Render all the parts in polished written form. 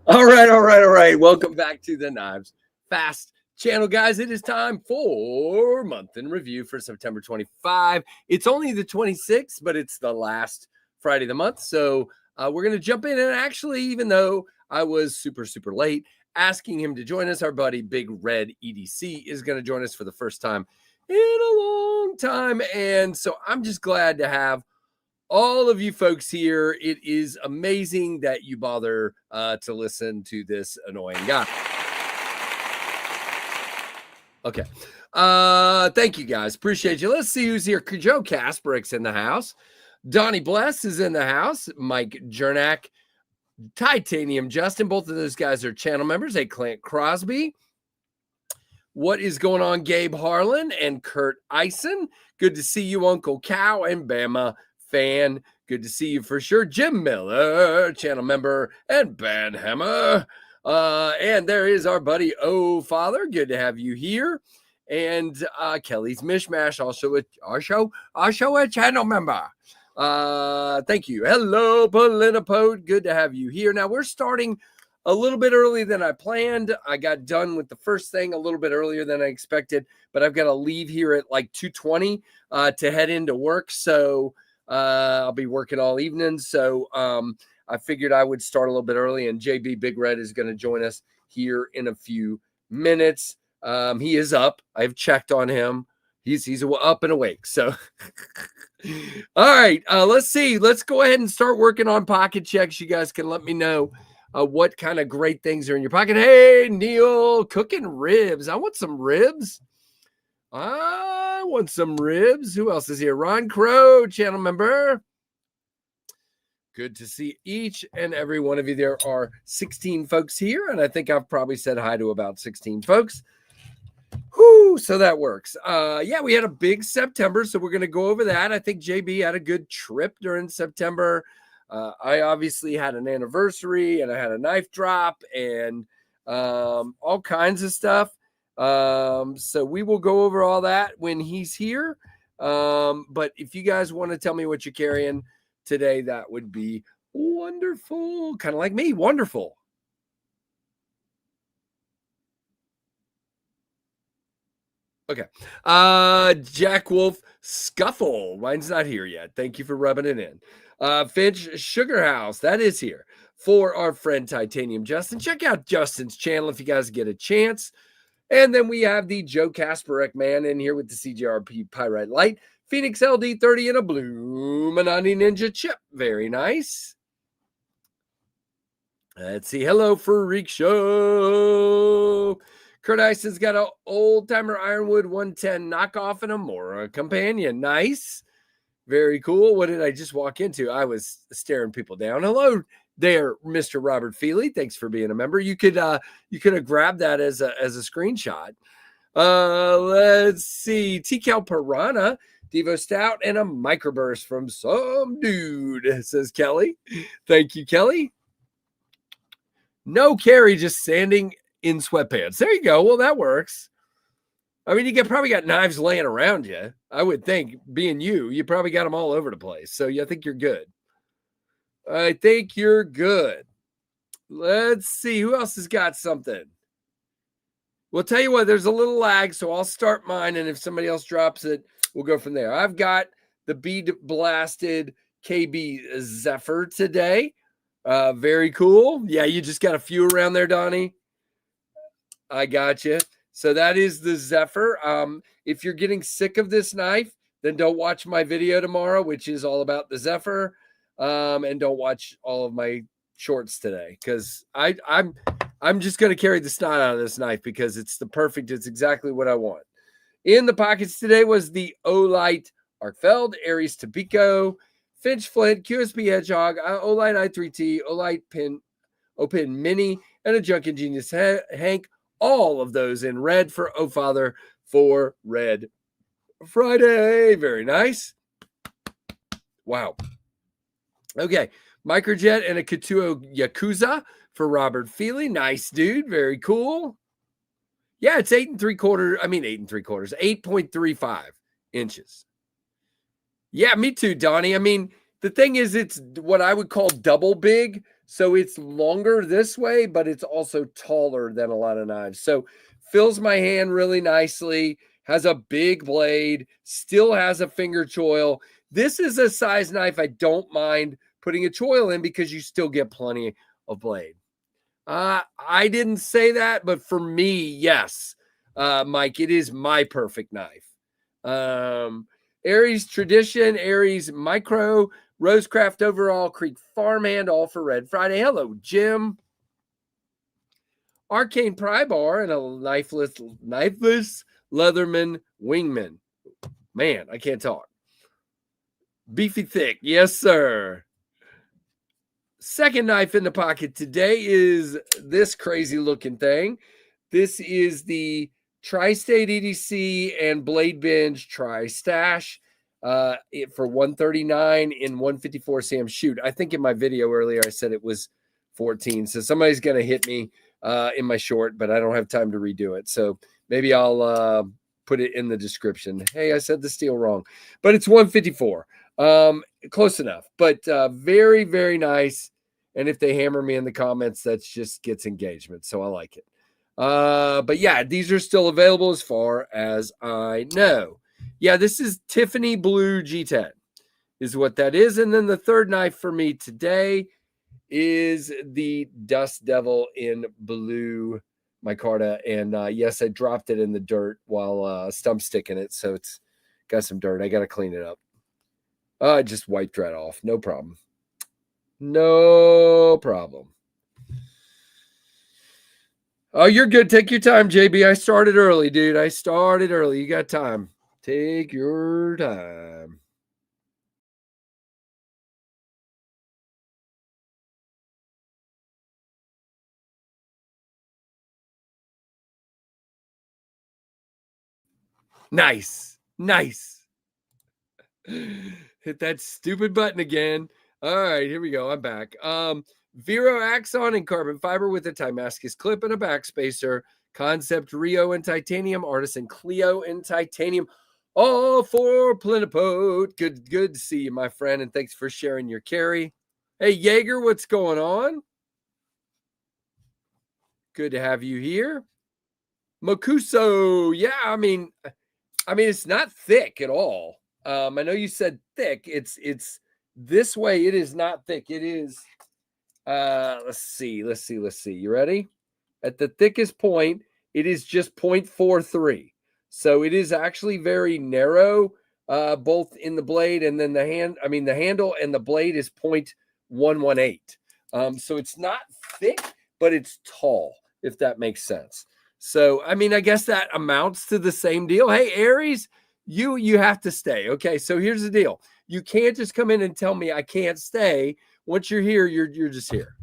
All right, all right, all right. Welcome back to the Knives Fast channel, guys. It is time for month in review for September 25. It's only the 26th, but it's the last Friday of the month. So we're going to jump in. And actually, even though I was super, super late, asking him to join us, our buddy Big Red EDC is going to join us for the first time in a long time. And so I'm just glad to have all of you folks here. It is amazing that you bother to listen to this annoying guy. Okay. Thank you guys. Appreciate you. Let's see who's here. Joe Kasperick's in the house. Donnie Bless is in the house. Mike Jernak, Titanium Justin. Both of those guys are channel members. Hey, Clint Crosby. What is going on, Gabe Harlan and Kurt Eisen? Good to see you, Uncle Cow and Bama fan. Good to see you for sure. Jim Miller, channel member, and Band Hammer. And there is our buddy O Father. Good to have you here. And Kelly's Mishmash, also a channel member. Thank you. Hello, Polinopode. Good to have you here. Now we're starting a little bit earlier than I planned. I got done with the first thing a little bit earlier than I expected, but I've got to leave here at like 2:20 to head into work. So I'll be working all evening. So I figured I would start a little bit early, and JB Big Red is going to join us here in a few minutes. He is up. I've checked on him. He's up and awake. So, all right, let's see. Let's go ahead and start working on pocket checks. You guys can let me know what kind of great things are in your pocket. Hey, Neil, cooking ribs. I want some ribs. I want some ribs. Who else is here? Ron Crow, channel member. Good to see each and every one of you. There are 16 folks here, and I think I've probably said hi to about 16 folks. Whoo, so that works. Yeah, we had a big September, so we're going to go over that. I think JB had a good trip during September. I obviously had an anniversary, and I had a knife drop, and all kinds of stuff. So we will go over all that when he's here. But if you guys want to tell me what you're carrying today, that would be wonderful. Kind of like me. Wonderful. Okay. Jack Wolf Scuffle. Mine's not here yet. Thank you for rubbing it in. Finch Sugar House. That is here for our friend Titanium Justin. Check out Justin's channel if you guys get a chance. And then we have the Joe Kasperick man in here with the CJRP Pyrite Light. Phoenix LD30 and a blue Manani Ninja chip. Very nice. Let's see. Hello, Freak Show. Kurt Ison's got an old-timer Ironwood 110 knockoff and a Mora companion. Nice. Very cool. What did I just walk into? I was staring people down. Hello there, Mr. Robert Feely. Thanks for being a member. You could have grabbed that as a screenshot. Let's see. TCal Piranha, Devo Stout, and a microburst from some dude, says Kelly. Thank you, Kelly. No Carrie, just standing in sweatpants. There you go. Well, that works. I mean, you probably got knives laying around you. I would think, being you probably got them all over the place. So I think you're good. I think you're good. Let's see. Who else has got something? We'll tell you what, there's a little lag, so I'll start mine, and if somebody else drops it, we'll go from there. I've got the bead blasted KB Zephyr today. Very cool. Yeah, you just got a few around there, Donnie. I got you. So that is the Zephyr. If you're getting sick of this knife, then don't watch my video tomorrow, which is all about the Zephyr. And don't watch all of my shorts today, because I'm just going to carry the snot out of this knife because it's it's exactly what I want. In the pockets today was the Olight Arkfeld, Aries Tabico, Finch Flint, QSP Hedgehog, Olight i3T, Olight Opin Mini, and a Junkin Genius Hank. All of those in red for O Father for Red Friday. Very nice. Wow. Okay. Microjet and a Katuo Yakuza for Robert Feely. Nice, dude. Very cool. Yeah, it's 8.35 inches. Yeah, me too, Donnie. I mean, the thing is, it's what I would call double big. So it's longer this way, but it's also taller than a lot of knives. So fills my hand really nicely, has a big blade, still has a finger choil. This is a size knife I don't mind putting a choil in because you still get plenty of blade. I didn't say that, but for me, yes, Mike, it is my perfect knife. Aries Tradition, Aries Micro, Rosecraft Overall, Creek Farmhand, all for Red Friday. Hello, Jim. Arcane Pry Bar and a knifeless Leatherman Wingman. Man, I can't talk. Beefy Thick, yes, sir. Second knife in the pocket today is this crazy looking thing. This is the Tri-State EDC and Blade Binge Tri-Stash for $139 in 154 Sam shoot. I think in my video earlier I said it was 14. So somebody's going to hit me in my short, but I don't have time to redo it. So maybe I'll put it in the description. Hey, I said the steel wrong, but it's 154. Close enough, but very, very nice. And if they hammer me in the comments, that just gets engagement. So I like it. But yeah, these are still available as far as I know. Yeah, this is Tiffany Blue G10 is what that is. And then the third knife for me today is the Dust Devil in Blue micarta. And yes, I dropped it in the dirt while stump sticking it. So it's got some dirt. I got to clean it up. I just wiped that off. No problem. No problem. Oh, you're good. Take your time, JB. I started early, dude. I started early. You got time. Take your time. Nice. Nice. Hit that stupid button again. All right, here we go. I'm back. Vero Axon and carbon fiber with a Timascus clip and a backspacer. Concept Rio in titanium. Artisan Clio in titanium. All for Plenipote. Good to see you, my friend, and thanks for sharing your carry. Hey, Jaeger, what's going on? Good to have you here. Mokuso. Yeah, I mean, it's not thick at all. I know you said thick. It's this way. It is not thick. It is, let's see. You ready? At the thickest point, it is just 0.43. So it is actually very narrow, both in the blade and then the handle and the blade is 0.118. So it's not thick, but it's tall, if that makes sense. So, I guess that amounts to the same deal. Hey, Aries, you have to stay. Okay, so here's the deal. You can't just come in and tell me I can't stay. Once you're here, you're just here.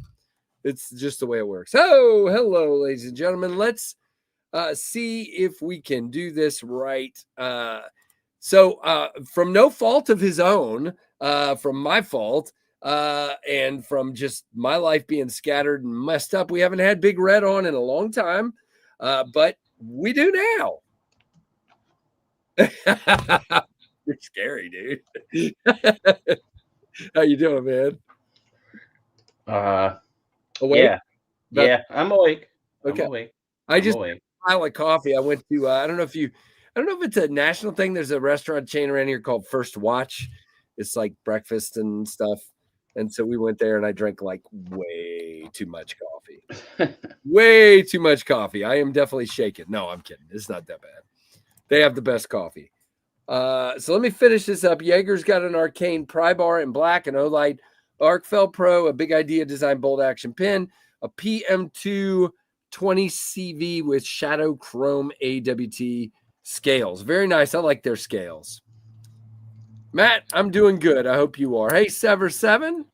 It's just the way it works. Oh, hello, ladies and gentlemen. Let's see if we can do this right. So from no fault of his own, from my fault, and from just my life being scattered and messed up, we haven't had Big Red on in a long time, but we do now. You're scary, dude. How you doing, man? Awake? Yeah, I'm awake. Okay. I'm awake. I just pile of coffee. I went to I don't know if it's a national thing. There's a restaurant chain around here called First Watch. It's like breakfast and stuff. And so we went there and I drank like way too much coffee. Way too much coffee. I am definitely shaking. No, I'm kidding. It's not that bad. They have the best coffee. So let me finish this up. Jaeger's got an Arcane Pry Bar in black, an Olight Arcfell Pro, a Big Idea Design Bolt Action Pin, a PM2 20CV with Shadow Chrome AWT scales. Very nice. I like their scales. Matt, I'm doing good. I hope you are. Hey, Sever7,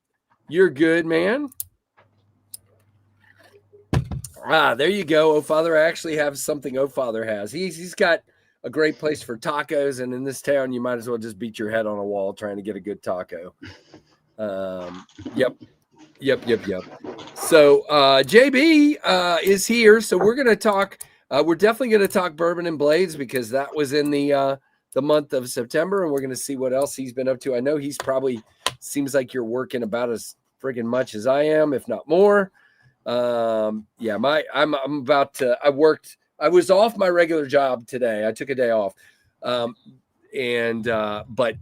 you're good, man. There you go. Oh, Father, I actually have something Oh, Father has. He's got a great place for tacos, and in this town, you might as well just beat your head on a wall trying to get a good taco. Yep. So JB is here. So we're going to talk. We're definitely going to talk bourbon and blades because that was in the month of September, and we're going to see what else he's been up to. I know he's probably seems like you're working about as friggin' much as I am, if not more. Yeah, I'm about to. I was off my regular job today. I took a day off, but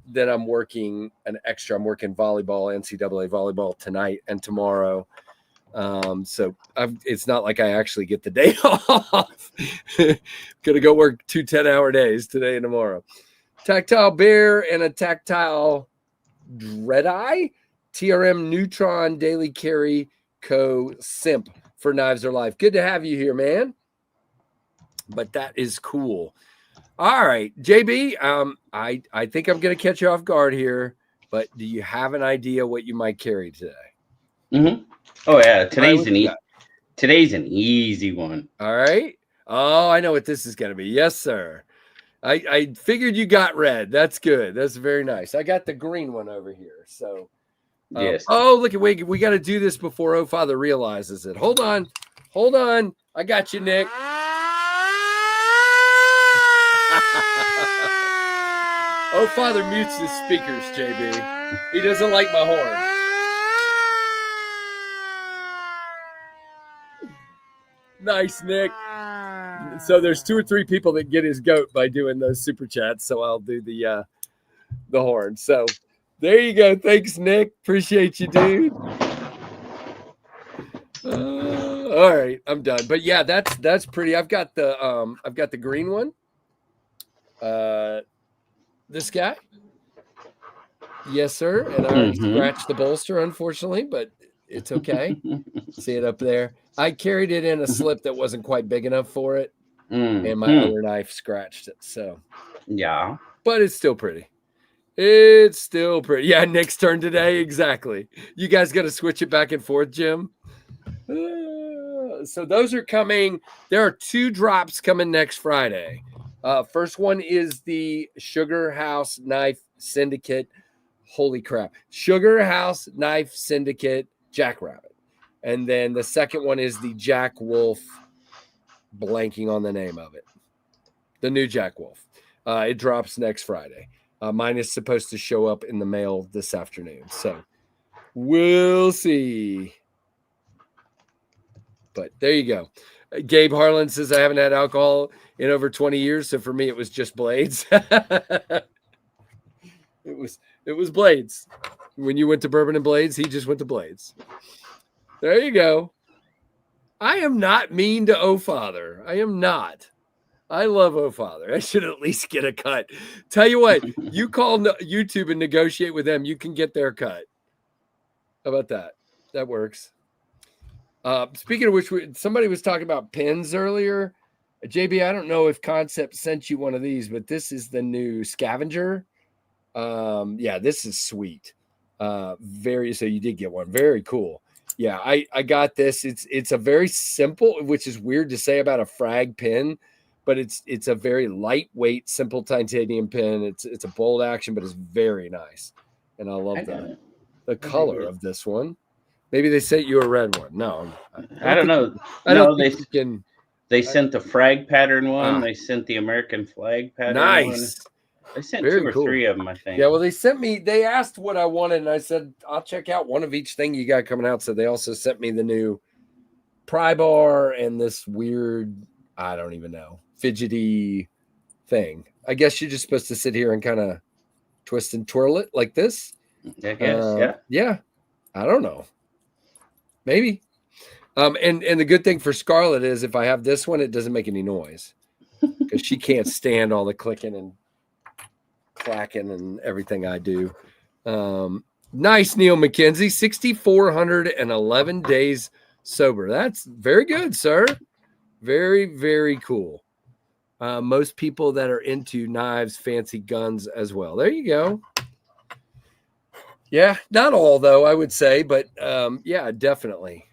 then I'm working an extra. I'm working volleyball, NCAA volleyball tonight and tomorrow. So it's not like I actually get the day off. Gonna go work 2 10-hour days today and tomorrow. Tactile Bear and a Tactile Dreadeye TRM Neutron Daily Carry Co. Simp for Knives Are Life. Good to have you here, man. But that is cool. All right, JB. I think I'm gonna catch you off guard here, but do you have an idea what you might carry today? Mm-hmm. Oh yeah, today's an easy one. All right. Oh, I know what this is gonna be. Yes, sir. I figured you got red. That's good. That's very nice. I got the green one over here. So yes. Oh, look at we got to do this before Oh Father realizes it. Hold on. I got you, Nick. Oh Father mutes his speakers, JB. He doesn't like my horn. Nice, Nick. So there's 2 or 3 people that get his goat by doing those super chats. So I'll do the horn. So there you go. Thanks, Nick. Appreciate you, dude. All right, I'm done. But yeah, that's pretty. I've got the green one. This guy. Yes, sir. And I already scratched the bolster, unfortunately, but it's okay. See it up there. I carried it in a slip that wasn't quite big enough for it, and my other knife scratched it. So yeah, but it's still pretty. It's still pretty. Yeah, Nick's turn today. Exactly. You guys got to switch it back and forth, Jim. So those are coming. There are 2 drops coming next Friday. First one is the Sugar House Knife Syndicate. Holy crap. Sugar House Knife Syndicate Jackrabbit. And then the second one is the Jack Wolf, blanking on the name of it. The new Jack Wolf. It drops next Friday. Mine is supposed to show up in the mail this afternoon. So we'll see. But there you go. Gabe Harlan says, I haven't had alcohol in over 20 years. So for me, it was just blades. It was blades. When you went to Bourbon and Blades, he just went to blades. There you go. I am not mean to Oh Father. I am not. I love Oh Father. I should at least get a cut. Tell you what, you call YouTube and negotiate with them. You can get their cut. How about that? That works. Speaking of which, somebody was talking about pins earlier. JB, I don't know if Concept sent you one of these, but this is the new Scavenger. Yeah, this is sweet. So you did get one. Very cool. Yeah, I got this. It's a very simple, which is weird to say about a frag pin, but it's a very lightweight, simple titanium pin. It's a bold action, but it's very nice. And I love the color of this one. Maybe they sent you a red one. No. I don't know. They sent the frag pattern one. They sent the American flag pattern one. Nice. They sent very 2 or 3 of them, I think. Yeah, well, they asked what I wanted, and I said, I'll check out one of each thing you got coming out. So they also sent me the new pry bar and this weird, I don't even know, fidgety thing. I guess you're just supposed to sit here and kind of twist and twirl it like this. I guess, yeah. Yeah, I don't know. Maybe. And the good thing for Scarlett is if I have this one, it doesn't make any noise because she can't stand all the clicking and clacking and everything I do. Nice, Neil McKenzie, 6,411 days sober. That's very good, sir. Very, very cool. Most people that are into knives, fancy guns as well. There you go. Yeah, not all though, I would say, but yeah, definitely.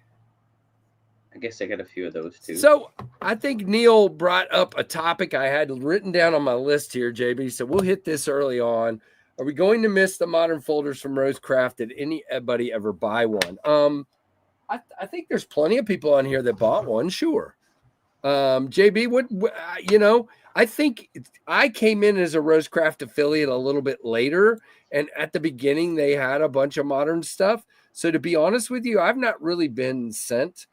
I guess I got a few of those too. So I think Neil brought up a topic I had written down on my list here, JB. So we'll hit this early on. Are we going to miss the modern folders from Rosecraft? Did anybody ever buy one? I think there's plenty of people on here that bought one. Sure. JB, I think I came in as a Rosecraft affiliate a little bit later, and at the beginning they had a bunch of modern stuff. So to be honest with you, I've not really been sent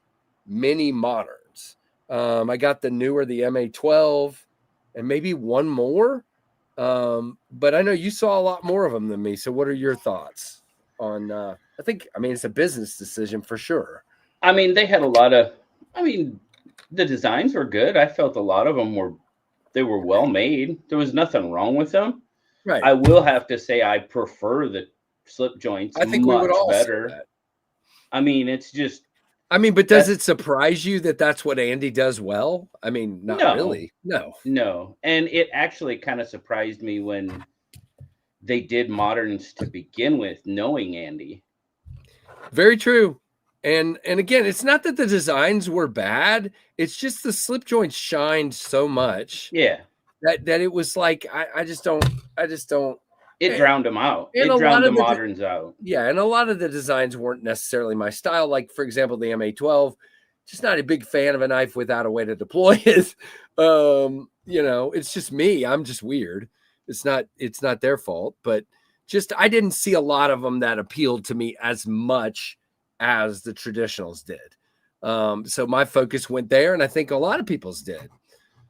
many moderns. I got the newer, the MA12, and maybe one more. But I know you saw a lot more of them than me. So what are your thoughts on, I mean, it's a business decision for sure. I mean, they had a lot of, the designs were good. I felt a lot of them were well made. There was nothing wrong with them. Right. I will have to say I prefer the slip joints I think we would all better. say that. I mean, it's just. I mean, but does it surprise you that that's what Andy does well? I mean, not really. No. And it actually kind of surprised me when they did moderns to begin with, knowing Andy. Very true. And again, it's not that the designs were bad. It's just the slip joints shined so much. Yeah. That it was like, I just don't. It drowned them out. It drowned the moderns out. Yeah. And a lot of the designs weren't necessarily my style. Like, for example, the MA12, just not a big fan of a knife without a way to deploy it. It's just me. I'm just weird. It's not their fault, but just, I didn't see a lot of them that appealed to me as much as the traditionals did. So my focus went there, and I think a lot of people's did.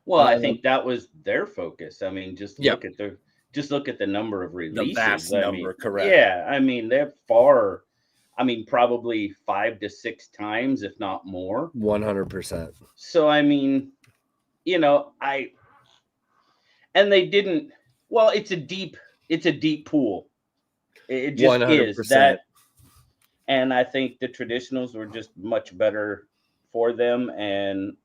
Well, I think that was their focus. I mean, look at the number of releases. The vast number, correct. Yeah, I mean, they're far. I mean, probably 5 to 6 times, if not more. 100%. So I mean, and they didn't. Well, it's a deep pool. It just 100%. Is that. And I think the traditionals were just much better for them. And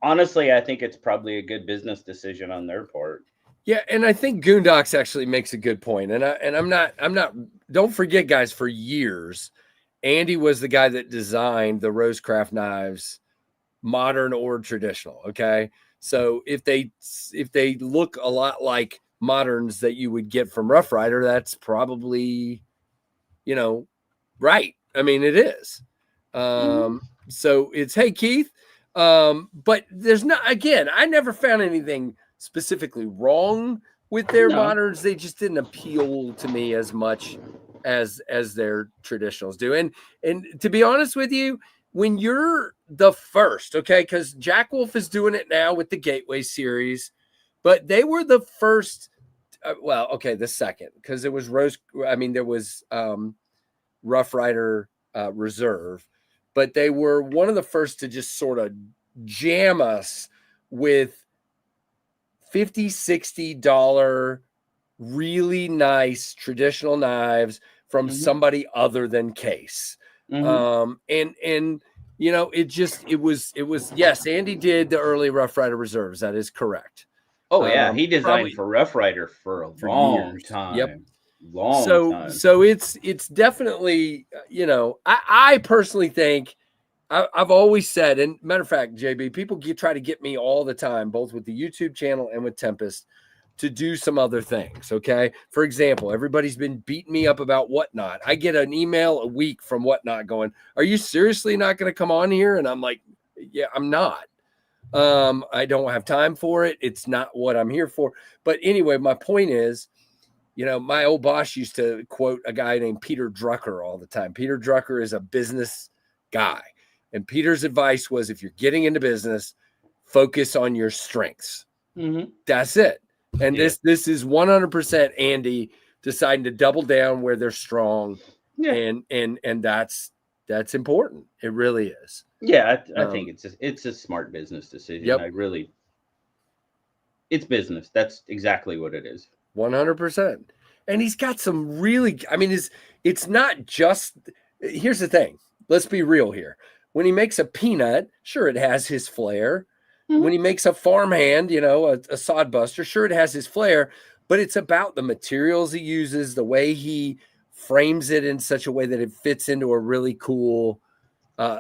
honestly, I think it's probably a good business decision on their part. Yeah, and I think Goondocks actually makes a good point. And I'm not. Don't forget, guys, for years, Andy was the guy that designed the Rosecraft knives, modern or traditional. Okay, so if they look a lot like moderns that you would get from Rough Rider, that's probably, right. I mean, it is. So it's, hey, Keith. But there's not, again, I never found anything specifically wrong with their moderns. They just didn't appeal to me as much as their traditionals do. And to be honest with you, when you're the first, okay, because Jack Wolf is doing it now with the Gateway series, but they were the first, the second, because there was there was Rough Rider Reserve, but they were one of the first to just sort of jam us with $50-$60 really nice traditional knives from somebody other than Case. It was yes, Andy did the early Rough Rider Reserves. That is correct. Oh yeah, he designed for Rough Rider for a long time. Yep. Long time. So it's definitely, I personally think, I've always said, and matter of fact, JB, people try to get me all the time, both with the YouTube channel and with Tempest, to do some other things. Okay. For example, everybody's been beating me up about Whatnot. I get an email a week from Whatnot going, "Are you seriously not going to come on here?" And I'm like, "Yeah, I'm not. I don't have time for it. It's not what I'm here for." But anyway, my point is, my old boss used to quote a guy named Peter Drucker all the time. Peter Drucker is a business guy. And Peter's advice was, if you're getting into business, focus on your strengths. That's it. And this is 100% Andy deciding to double down where they're strong. Yeah. And that's important. It really is. Yeah, I think it's a smart business decision. Yep. It's business. That's exactly what it is. 100%. And he's got some really, it's not just, here's the thing. Let's be real here. When he makes a peanut, sure, it has his flair. When he makes a farmhand, a sod buster, sure, it has his flair, but it's about the materials he uses, the way he frames it in such a way that it fits into a really cool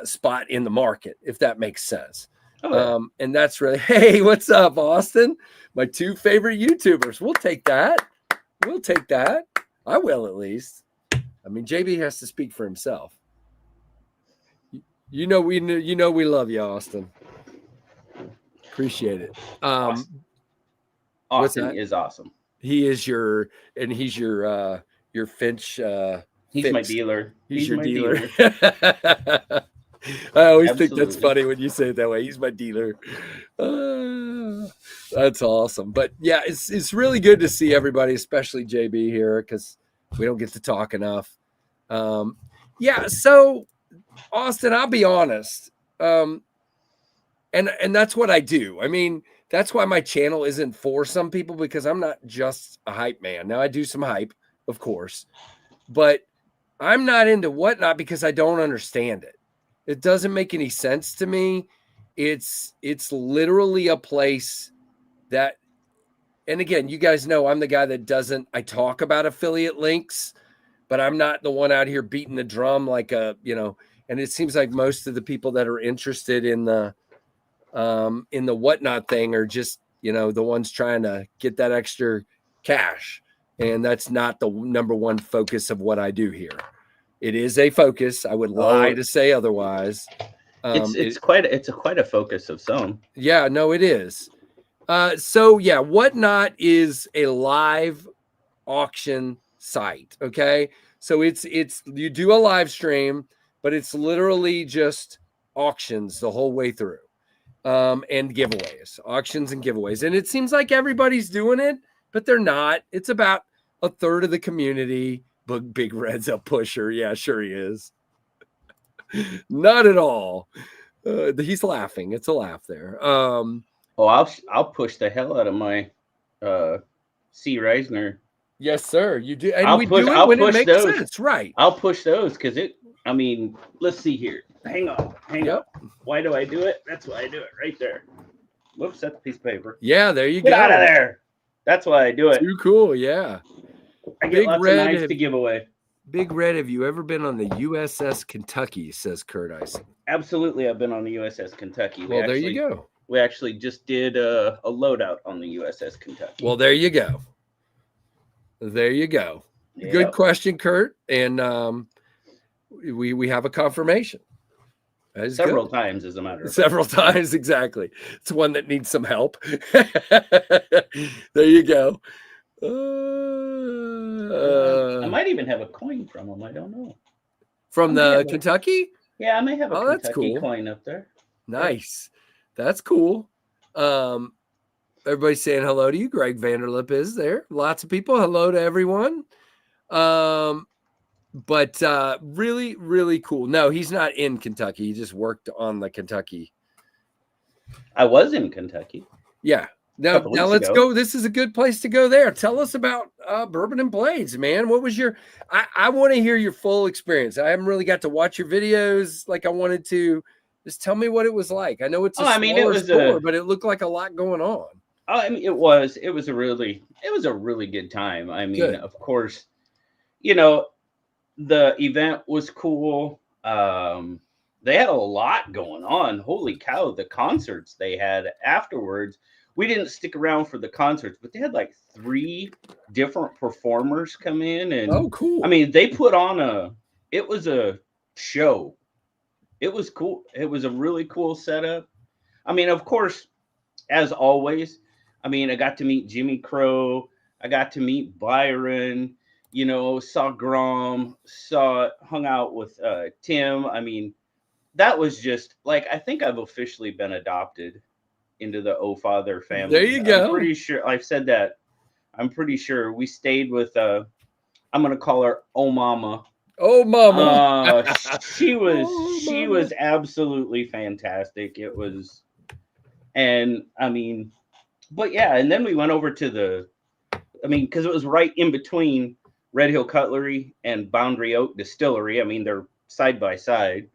spot in the market, if that makes sense. Oh, yeah. And that's really, hey, what's up, Austin? My 2 favorite YouTubers. We'll take that. I will, at least. JB has to speak for himself. We love you, Austin. Appreciate it. Austin is awesome. He's your Finch He's my dealer. He's your my dealer. I always think that's Absolutely. funny when you say it that way. He's my dealer. That's awesome. But yeah, it's really good to see everybody, especially JB here, because we don't get to talk enough. Yeah, so Austin, I'll be honest. And that's what I do. I mean, that's why my channel isn't for some people, because I'm not just a hype man. Now I do some hype, of course, but I'm not into whatnot because I don't understand it. It doesn't make any sense to me. It's literally a place that, and again, you guys know I'm the guy that I talk about affiliate links, but I'm not the one out here beating the drum like and it seems like most of the people that are interested in the whatnot thing are just, the ones trying to get that extra cash. And that's not the number one focus of what I do here. It is a focus. I would lie to say otherwise. It's quite a focus of some. Yeah, no, it is. So yeah, Whatnot is a live auction site. Okay, so it's you do a live stream, but it's literally just auctions the whole way through, and giveaways, auctions and giveaways. And it seems like everybody's doing it, but they're not. It's about a third of the community. But Big Red's a pusher. Yeah, sure he is. Not at all. He's laughing. It's a laugh there. I'll push the hell out of my C. Reisner. Yes, sir. You do, and do it when it makes sense, right? I'll push those because let's see here. Hang on. Why do I do it? That's why I do it right there. Whoops, that's a piece of paper. Yeah, there you go. Get out of there. That's why I do it. Too cool, yeah. I get lots of knives to give away. Big Red, have you ever been on the USS Kentucky, says Kurt Icing. Absolutely, I've been on the USS Kentucky. Well, there you go. We actually just did a loadout on the USS Kentucky. Well, there you go. There you go. Yep. Good question, Kurt. And we have a confirmation. Several times, as a matter of fact. Several times, exactly. It's one that needs some help. There you go. I might even have a coin from them. I don't know. From the Kentucky? Yeah, I may have a Kentucky coin up there. Nice. That's cool. Everybody's saying hello to you. Greg Vanderlip is there. Lots of people. Hello to everyone. But really, really cool. No, he's not in Kentucky. He just worked on the Kentucky. I was in Kentucky. Yeah. Now let's go. This is a good place to go there. Tell us about Bourbon and Blades, man. What was I want to hear your full experience. I haven't really got to watch your videos like I wanted to. Just tell me what it was like. I know it's a smaller store, but it looked like a lot going on. I mean, it was a really good time. I mean, of course, the event was cool. They had a lot going on. Holy cow, the concerts they had afterwards. We didn't stick around for the concerts, but they had like 3 different performers come in. And oh, cool. I mean, they put on it was a show. It was cool. It was a really cool setup. I mean, of course, as always, I mean, I got to meet Jimmy Crow. I got to meet Byron, saw Grom, hung out with Tim. I mean, that was just like, I think I've officially been adopted into the O Father family. There you go. I'm pretty sure I've said that. I'm pretty sure we stayed with I'm gonna call her O Mama. Oh Mama. She was absolutely fantastic. It was, and I mean, but yeah, and then we went over to because it was right in between Red Hill Cutlery and Boundary Oak Distillery. I mean, they're side by side.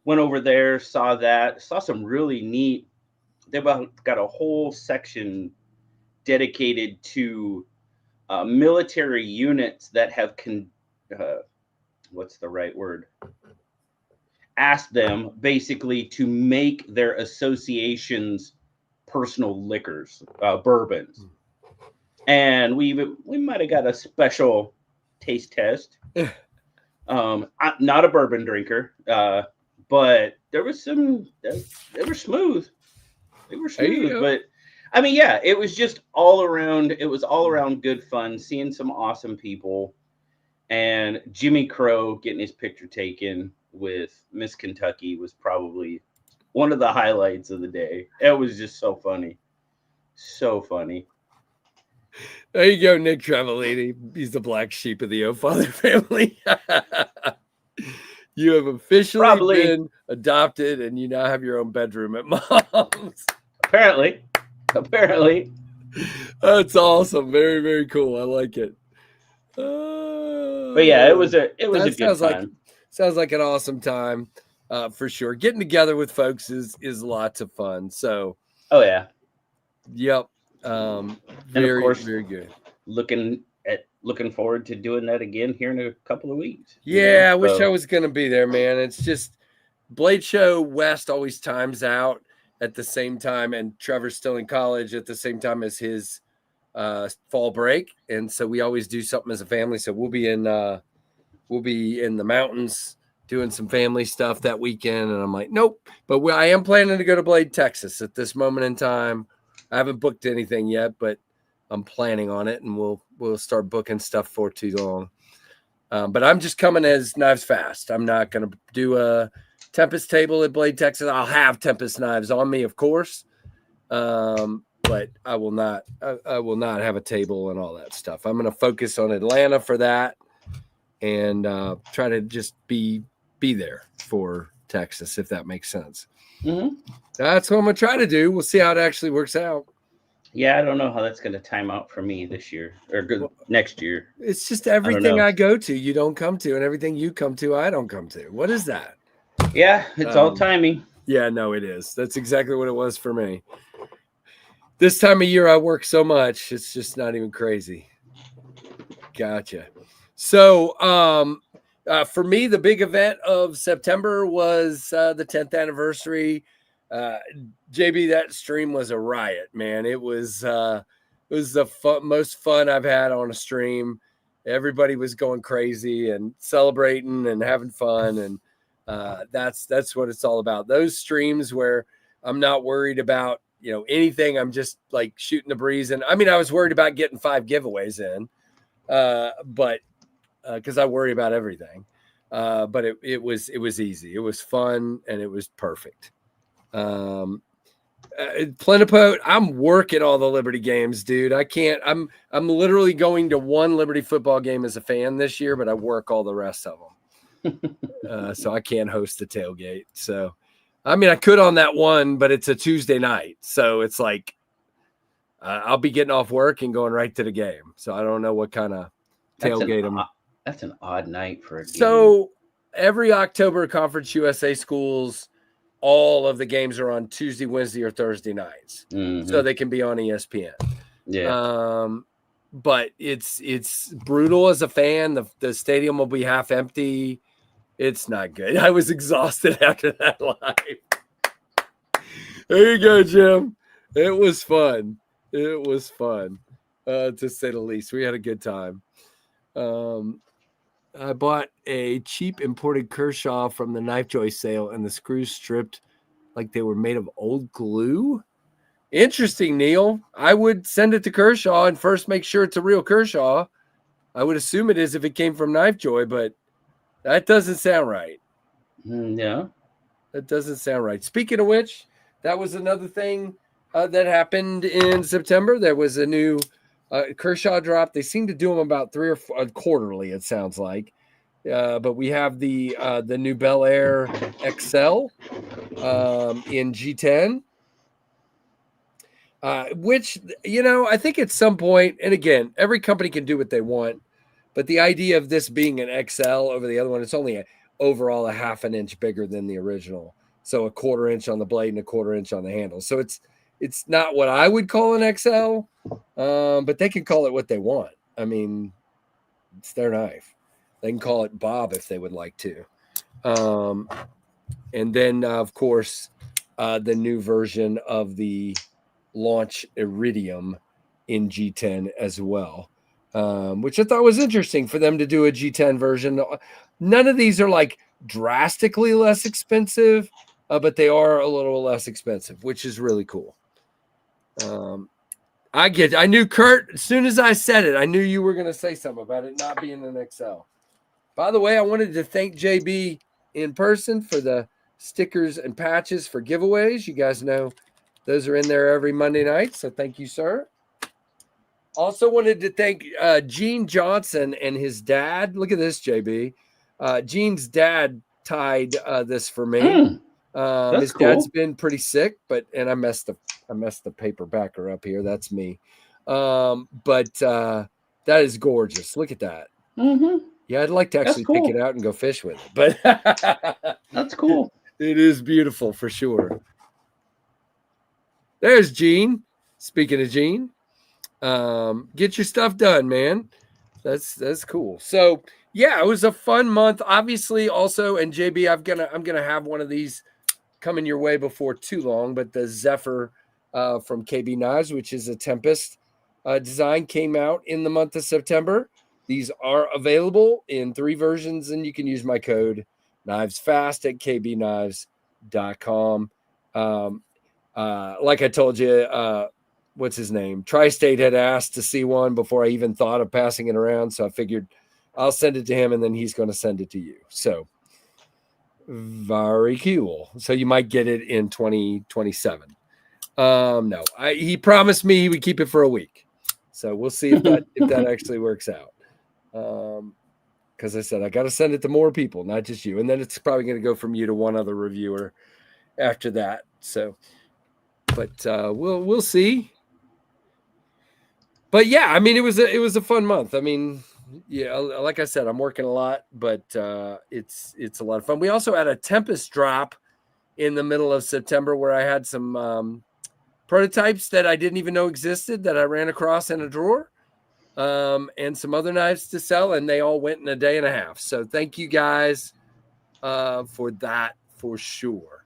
Went over there, saw some really neat. They've got a whole section dedicated to military units that have what's the right word? Asked them basically to make their association's personal liquors, bourbons, and we might have got a special taste test. I'm not a bourbon drinker, but there was some. They were smooth. They were smooth, but I mean, yeah, it was just all around. It was all around good fun, seeing some awesome people, And Jimmy Crow getting his picture taken with Miss Kentucky was probably one of the highlights of the day. It was just so funny. So funny. There you go, Nick Trevelini. He's the black sheep of the O'Father family. You have officially been adopted, and you now have your own bedroom at mom's. Apparently. That's awesome. Very, very cool. I like it. But yeah, it was a good time. Sounds like an awesome time, for sure. Getting together with folks is lots of fun. So, oh yeah, yep. And of course, very good. Looking forward to doing that again here in a couple of weeks. Yeah, I wish I was going to be there, man. It's just Blade Show West always times out at the same time, and Trevor's still in college at the same time as his fall break, and so we always do something as a family. So we'll be in the mountains doing some family stuff that weekend, and I'm like, nope. But I am planning to go to Blade, Texas at this moment in time. I haven't booked anything yet, but I'm planning on it, and we'll start booking stuff for too long. But I'm just coming as Knives Fast. I'm not going to do a Tempest table at Blade, Texas. I'll have Tempest knives on me, of course, but I will not have a table and all that stuff. I'm going to focus on Atlanta for that, and try to just be there for Texas, if that makes sense. Mm-hmm. That's what I'm going to try to do. We'll see how it actually works out. Yeah, I don't know how that's going to time out for me this year or next year. It's just everything I go to, you don't come to, and everything you come to, I don't come to. What is that? Yeah, it's all timing. Yeah, no, it is. That's exactly what it was for me. This time of year, I work so much. It's just not even crazy. Gotcha. So, for me, the big event of September was the 10th anniversary. JB, that stream was a riot, man. It was the most fun I've had on a stream. Everybody was going crazy and celebrating and having fun, and that's what it's all about. Those streams where I'm not worried about anything. I'm just like shooting the breeze, and I mean, I was worried about getting 5 giveaways in, but because I worry about everything. But it was easy. It was fun, and it was perfect. Plenipote, I'm working all the Liberty games, dude. I can't. I'm literally going to one Liberty football game as a fan this year, but I work all the rest of them. So I can't host the tailgate. So, I mean, I could on that one, but it's a Tuesday night, so it's like I'll be getting off work and going right to the game. So I don't know what kind of tailgate I'm. That's an odd night for a game. So every October, Conference USA schools, all of the games are on Tuesday, Wednesday, or Thursday nights, so they can be on ESPN. Yeah. But it's brutal as a fan. The stadium will be half empty. It's not good. I was exhausted after that live. There you go, Jim. It was fun. It was fun, to say the least. We had a good time. I bought a cheap imported Kershaw from the Knife Joy sale, and the screws stripped like they were made of old glue. Interesting, Neil. I would send it to Kershaw and first make sure it's a real Kershaw. I would assume it is if it came from Knife Joy, but that doesn't sound right. Yeah. That doesn't sound right. Speaking of which, that was another thing that happened in September. There was a new Kershaw drop. They seem to do them about 3 or 4 quarterly, it sounds like. But we have the new Bel Air XL in G10, which, I think at some point, and again, every company can do what they want, but the idea of this being an XL over the other one, it's only overall a half an inch bigger than the original. So a 1/4 inch on the blade and a 1/4 inch on the handle. So it's not what I would call an XL, but they can call it what they want. I mean, it's their knife. They can call it Bob if they would like to. And then, of course, the new version of the Launch Iridium in G10 as well, which I thought was interesting for them to do a G10 version. None of these are like drastically less expensive, but they are a little less expensive, which is really cool. I knew, Kurt, as soon as I said it, I knew you were going to say something about it not being an XL. By the way, I wanted to thank JB in person for the stickers and patches for giveaways. You guys know those are in there every Monday night. So thank you, sir. Also wanted to thank Gene Johnson and his dad. Look at this, JB. Gene's dad tied this for me. His dad's been pretty sick, and I messed the paper backer up here. That's me. But that is gorgeous. Look at that. Mm-hmm. Yeah, I'd like to actually take it out and go fish with it, but that's cool. It is beautiful for sure. There's Gene. Speaking of Gene, get your stuff done, man. That's cool. So yeah, it was a fun month. Obviously, also, and JB, I'm gonna have one of these coming your way before too long. But the Zephyr from KB Knives, which is a Tempest design, came out in the month of September. These are available in 3 versions, and you can use my code KnivesFast at kbknives.com. Like I told you, what's his name? Tri-State had asked to see one before I even thought of passing it around, so I figured I'll send it to him, and then he's going to send it to you. So very cool. So you might get it in 2027. No, he promised me he would keep it for a week, so we'll see if that actually works out. Because I said I got to send it to more people, not just you, and then it's probably going to go from you to one other reviewer after that. So, but we'll see. But yeah, I mean, it was a fun month. I mean, yeah, like I said, I'm working a lot, but it's a lot of fun. We also had a Tempest drop in the middle of September where I had some prototypes that I didn't even know existed that I ran across in a drawer. And some other knives to sell, and they all went in a day and a half. So thank you guys for that for sure.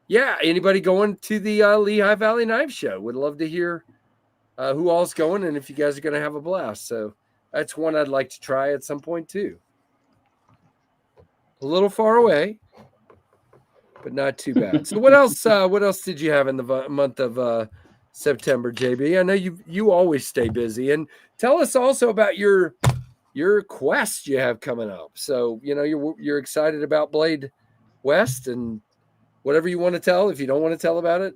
Yeah, anybody going to the Lehigh Valley Knife Show? Would love to hear who all's going and if you guys are going to have a blast. So that's one I'd like to try at some point too. A little far away, but not too bad. So what else? What else did you have in the month of September, JB? I know you always stay busy, and tell us also about your quest you have coming up. So you're excited about Blade West and whatever you want to tell. If you don't want to tell about it,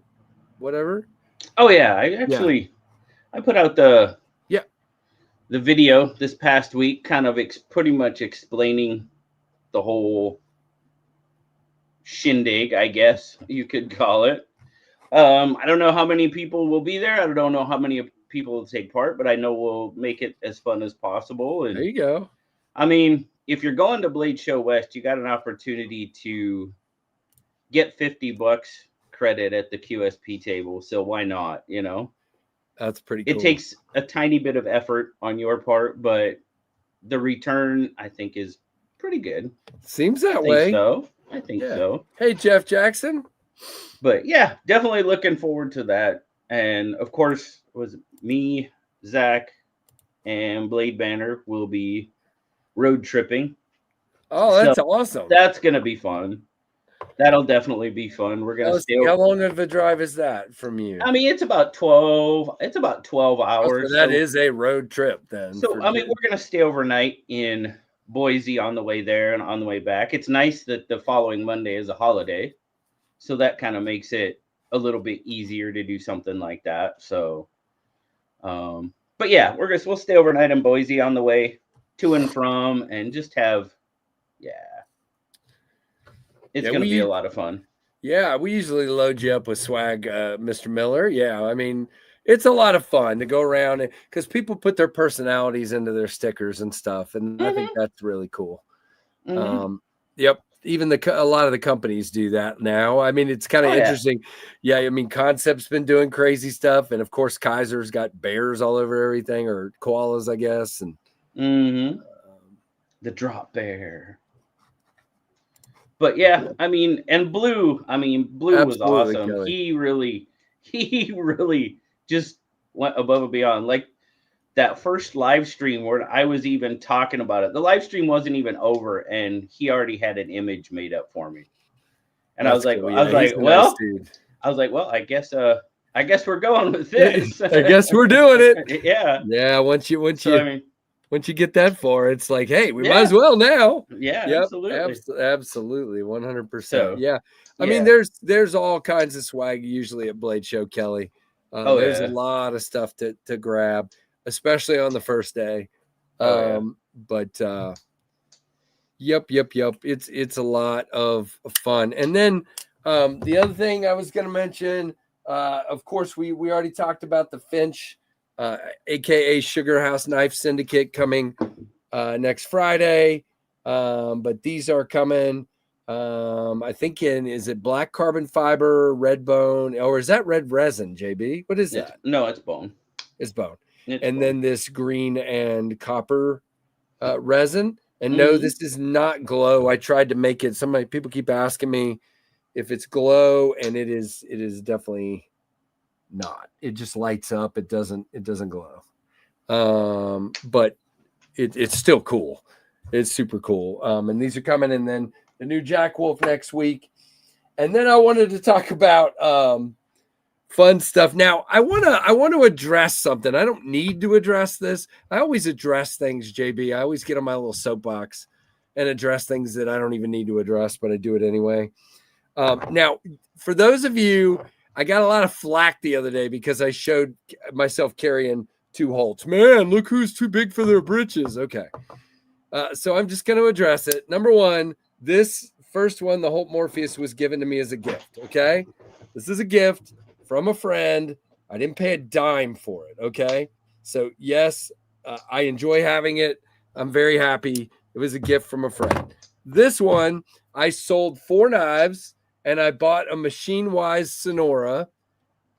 whatever. Oh yeah, I put out the video this past week, kind of pretty much explaining the whole shindig, I guess you could call it. I don't know how many people will be there. I don't know how many people will take part, but I know we'll make it as fun as possible. And there you go. I mean, if you're going to Blade Show West, you got an opportunity to get $50 credit at the QSP table. So why not? That's pretty cool. It takes a tiny bit of effort on your part, but the return, I think, is pretty good. Seems that way. I think so. Hey, Jeff Jackson. But yeah, definitely looking forward to that. And of course, it was me, Zach, and Blade Banner will be road tripping. Oh, that's awesome. That's going to be fun. That'll definitely be fun. We're going to stay. How long of a drive is that from you? I mean, it's about 12 hours. So that is a road trip then. So, I mean, we're going to stay overnight in Boise on the way there and on the way back. It's nice that the following Monday is a holiday. So that kind of makes it a little bit easier to do something like that. So, but yeah, we'll stay overnight in Boise on the way to and from, and just have, it's going to be a lot of fun. Yeah, we usually load you up with swag, Mr. Miller. Yeah, I mean, it's a lot of fun to go around because people put their personalities into their stickers and stuff, and I think that's really cool. Yep. Even a lot of the companies do that now. I mean, it's kind of interesting. Yeah, I mean, Concept's been doing crazy stuff, and of course, Kaiser's got bears all over everything, or koalas, I guess. And the drop bear. But yeah, I mean, and Blue. I mean, Blue was awesome. Kelly. He really just went above and beyond. Like that first live stream where I was even talking about it. The live stream wasn't even over, and he already had an image made up for me. And I was like, well, I guess we're going with this. I guess we're doing it. Yeah. Yeah. Once you. I mean, once you get that far, it's like, hey, we might as well now. Yeah, Yep, absolutely. absolutely, 100%. So, Yeah, I mean, there's all kinds of swag usually at Blade Show, Kelly. There's a lot of stuff to grab, especially on the first day. But yep. It's a lot of fun. And then the other thing I was going to mention, of course, we already talked about the Finch, aka Sugar House Knife Syndicate, coming next Friday. But these are coming. I think is it black carbon fiber, red bone, or is that red resin, JB? What is that? No, it's bone. It's bone. Then this green and copper resin. And no, this is not glow. I tried to make it. Some people keep asking me if it's glow, and it is definitely not. It just lights up. It doesn't glow. But it's still cool. It's super cool. And these are coming, and then the new Jack Wolf next week. And then I wanted to talk about fun stuff. Now, I want to address something. I don't need to address this. I always address things, JB. I always get on my little soapbox and address things that I don't even need to address, but I do it anyway. Now, for those of you, I got a lot of flack the other day because I showed myself carrying 2 Holts. Man, look who's too big for their britches. Okay. So I'm just going to address it. Number one, this first one, the Holt Morpheus, was given to me as a gift. Okay. This is a gift from a friend. I didn't pay a dime for it. Okay. So yes, I enjoy having it. I'm very happy. It was a gift from a friend. This one, I sold 4 knives and I bought a Machine Wise Sonora.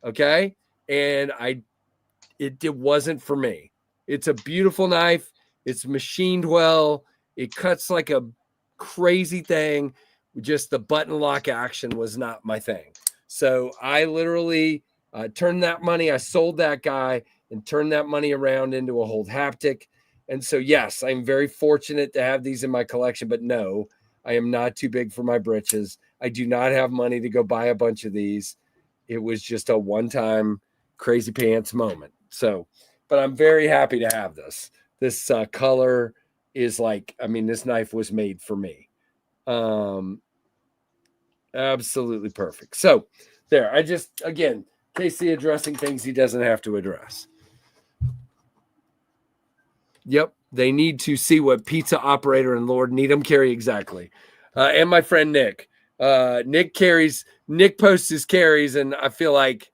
Okay. And it wasn't for me. It's a beautiful knife. It's machined well. It cuts like a crazy thing. Just the button lock action was not my thing. So I literally turned that money. I sold that guy and turned that money around into a Holt Haptic. And so, yes, I'm very fortunate to have these in my collection, but no, I am not too big for my britches. I do not have money to go buy a bunch of these. It was just a one-time crazy pants moment. So, but I'm very happy to have this. This color is like, I mean, this knife was made for me. Absolutely perfect. So there, I just, again, Casey addressing things he doesn't have to address. Yep. They need to see what pizza operator and Lord Needham carry exactly. And my friend Nick. Nick posts his carries, and I feel like,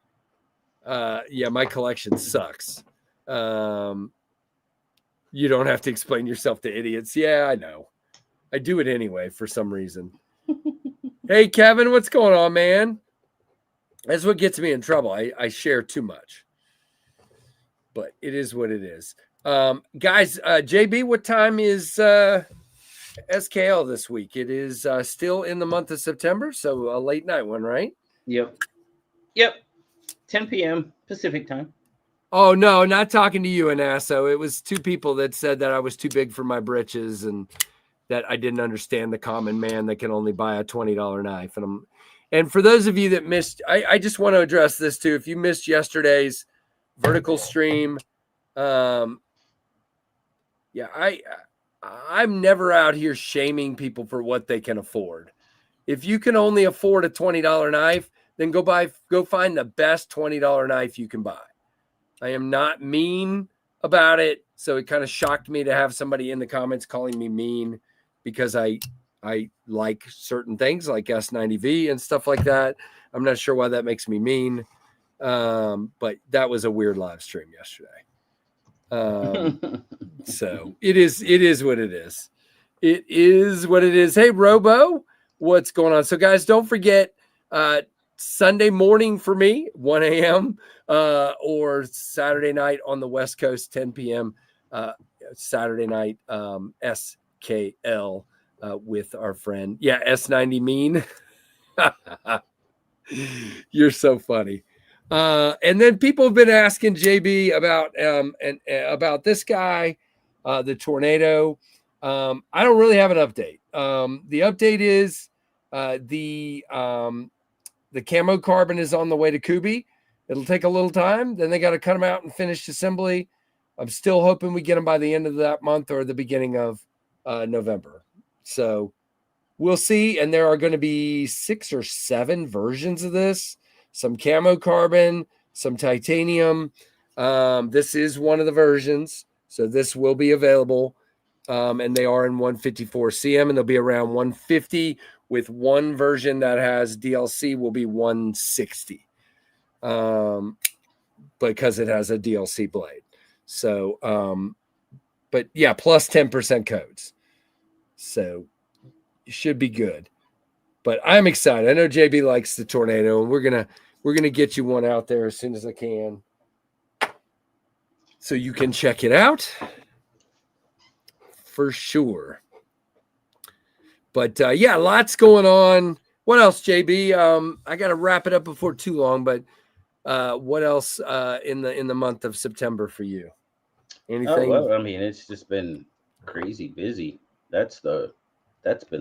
my collection sucks. You don't have to explain yourself to idiots. Yeah, I know. I do it anyway for some reason. Hey, Kevin, what's going on, man? That's what gets me in trouble. I share too much. But it is what it is. Guys, JB, what time is SKL this week? It is still in the month of September, so a late night one, right? Yep. 10 p.m. Pacific time. Oh, no, not talking to you, Anasso. It was 2 people that said that I was too big for my britches and that I didn't understand the common man that can only buy a $20 knife. And for those of you that missed, I just want to address this too. If you missed yesterday's vertical stream, I'm never out here shaming people for what they can afford. If you can only afford a $20 knife, then go find the best $20 knife you can buy. I am not mean about it. So it kind of shocked me to have somebody in the comments calling me mean because I like certain things like S90V and stuff like that. I'm not sure why that makes me mean. But that was a weird live stream yesterday. So it is what it is. It is what it is. Hey, Robo, what's going on? So guys, don't forget, Sunday morning for me, 1 a.m. Or Saturday night on the West Coast, 10 p.m. Saturday night, SKL with our friend. Yeah, S90 mean. You're so funny. And then people have been asking JB about about this guy, the Tornado. I don't really have an update. The update is the camo carbon is on the way to Kubi. It'll take a little time. Then they got to cut them out and finish assembly. I'm still hoping we get them by the end of that month or the beginning of November. So we'll see. And there are going to be 6 or 7 versions of this. Some camo carbon, some titanium. This is one of the versions. So this will be available. And they are in 154 CM, and they'll be around 150 with one version that has DLC will be 160. Because it has a DLC blade. So, but yeah, plus 10% codes. So you should be good. But I'm excited. I know JB likes the Tornado, and we're gonna get you one out there as soon as I can, so you can check it out for sure. But yeah, lots going on. What else, JB? I got to wrap it up before too long. But what else in the month of September for you? Anything? Oh, well, I mean, it's just been crazy busy. That's been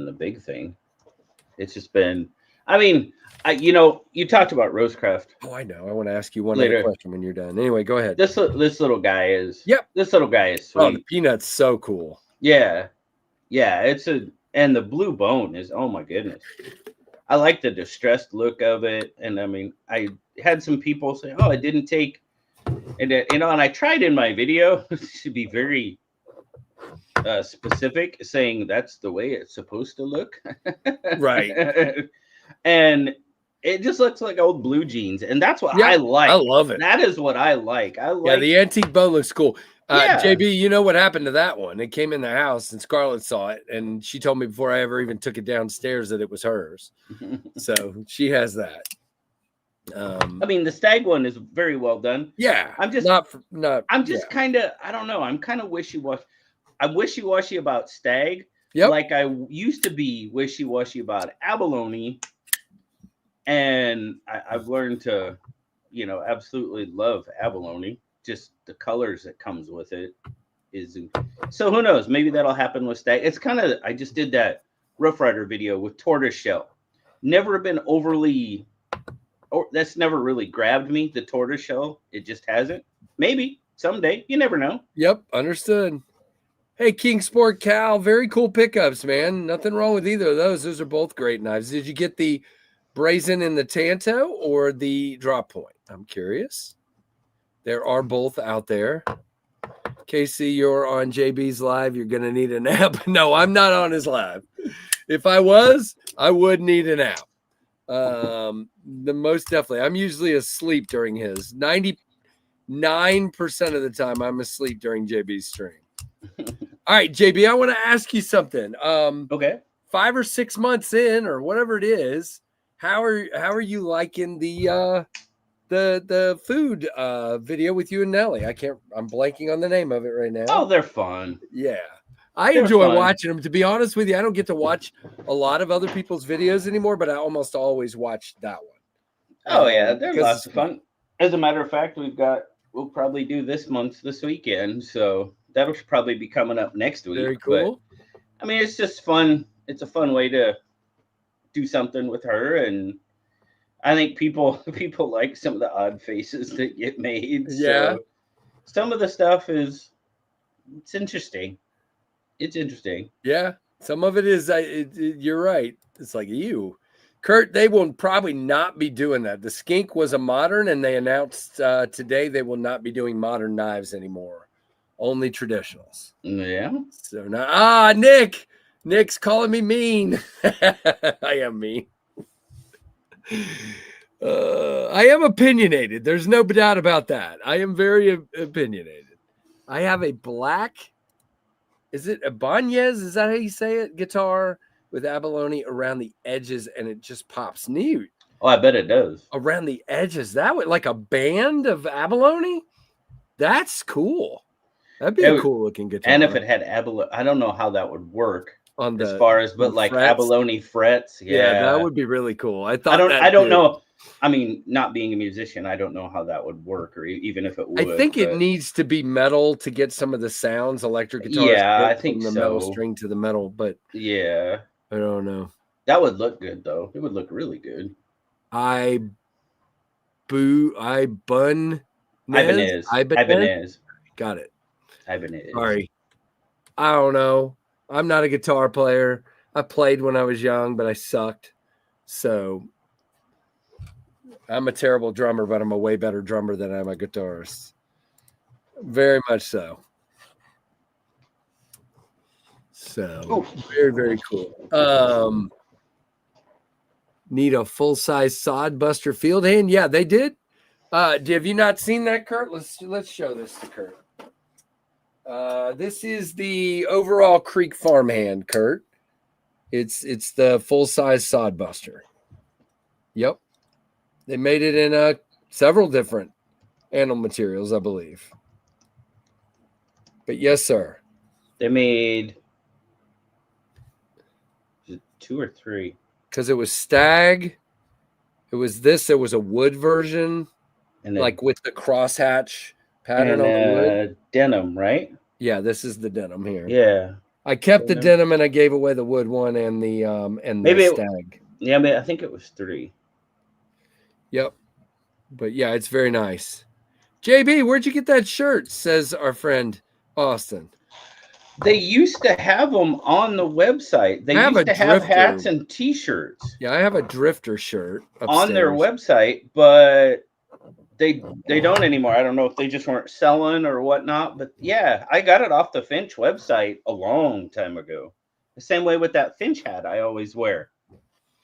the big thing. It's just been, I mean, you talked about Rosecraft. Oh, I know. I want to ask you one other question when you're done. Anyway, go ahead. This little guy is. Yep. This little guy is sweet. Oh, the peanut's so cool. Yeah. And the blue bone is, oh my goodness. I like the distressed look of it. And I mean, I had some people say, oh, it didn't take, and I tried in my video to be very specific, saying that's the way it's supposed to look. Right. And it just looks like old blue jeans. And that's what I like. I love it. That is what I like. Yeah, the antique bone looks cool. JB, you know what happened to that one? It came in the house and Scarlett saw it, and she told me before I ever even took it downstairs that it was hers. So she has that. I mean, the stag one is very well done. Yeah, I'm just kind of, I don't know. I'm kind of wishy-washy. I'm wishy-washy about stag. Yep. Like I used to be wishy-washy about abalone, and I've learned to, absolutely love abalone. Just the colors that comes with it is, so who knows? Maybe that'll happen with stag. It's kind of, I just did that Rough Rider video with tortoiseshell. Never been overly, or that's never really grabbed me, the tortoiseshell. It just hasn't. Maybe someday, you never know. Yep, understood. Hey, King Sport Cal, very cool pickups, man. Nothing wrong with either of those. Those are both great knives. Did you get the brazen in the Tanto or the drop point? I'm curious. There are both out there. Casey, you're on JB's live. You're going to need a nap. No, I'm not on his live. If I was, I would need a nap. The most definitely. I'm usually asleep during his. 99% of the time, I'm asleep during JB's stream. All right, JB, I want to ask you something. Okay. 5 or 6 months in, or whatever it is, how are you liking the food video with you and Nelly? I'm blanking on the name of it right now. Oh, they're fun. Yeah. I enjoy watching them. To be honest with you, I don't get to watch a lot of other people's videos anymore, but I almost always watch that one. Oh yeah, they're lots of fun. As a matter of fact, we'll probably do this weekend, so that'll probably be coming up next week. Very cool. But, I mean, it's just fun. It's a fun way to do something with her, and I think people like some of the odd faces that get made. Yeah. So some of the stuff it's interesting. It's interesting. Yeah. Some of it is, you're right. It's like you. Kurt, they will probably not be doing that. The Skink was a modern, and they announced today they will not be doing modern knives anymore. Only traditionals. Yeah. So now, Nick's calling me mean. I am mean. I am opinionated. There's no doubt about that. I am very opinionated. I have a black, is it a Ibanez? Is that how you say it? Guitar with abalone around the edges, and it just pops neat. Oh, I bet it does. Around the edges, that would like a band of abalone. That's cool. That'd be a cool looking guitar. And if it had abalone, I don't know how that would work on as far as, but like frets. Abalone frets. Yeah, that would be really cool. I don't know. I mean, not being a musician, I don't know how that would work, or even if it would. I think it needs to be metal to get some of the sounds. Electric guitars. Yeah, I think from the metal string to the metal, but yeah, I don't know. That would look good though. It would look really good. Ibanez. Got it. Ibanez. Sorry. I don't know. I'm not a guitar player. I played when I was young, but I sucked. So I'm a terrible drummer, but I'm a way better drummer than I'm a guitarist. Very much so. So very, very cool. Need a full-size sod buster field hand? Yeah, they did. Have you not seen that, Kurt? Let's show this to Kurt. This is the overall Creek farm hand, Kurt. It's the full-size sod buster. Yep. They made it in several different animal materials, I believe. But yes, sir. They made 2 or 3. Because it was stag. It was this. There was a wood version, and like with the crosshatch pattern on the wood. Denim, right? Yeah, this is the denim here. Yeah. I kept the denim and I gave away the wood one and the stag. Yeah, I think it was 3. Yep. But yeah, it's very nice. JB, where'd you get that shirt? Says our friend Austin. They used to have them on the website. They used to have hats and T-shirts. Yeah, I have a Drifter shirt upstairs on their website, but they don't anymore. I don't know if they just weren't selling or whatnot. But yeah, I got it off the Finch website a long time ago. The same way with that Finch hat I always wear.